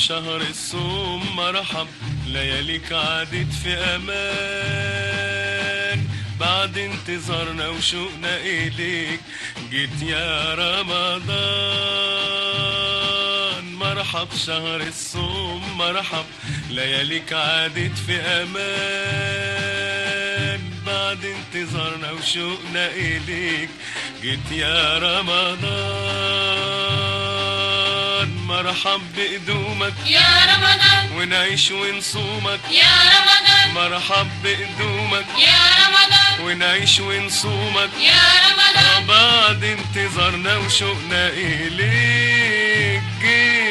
شهر الصوم مرحب، لياليك عادت في امان، بعد انتظارنا وشوقنا اليك جيت يا رمضان. مرحب شهر الصوم مرحب، لياليك عادت في امان، بعد انتظارنا وشوقنا اليك جيت يا رمضان. مرحب بقدومك يا رمضان، ونعيش ونصومك يا رمضان، مرحب بقدومك يا رمضان، ونعيش ونصومك يا رمضان. بعد انتظارنا وشوقنا إليك جيت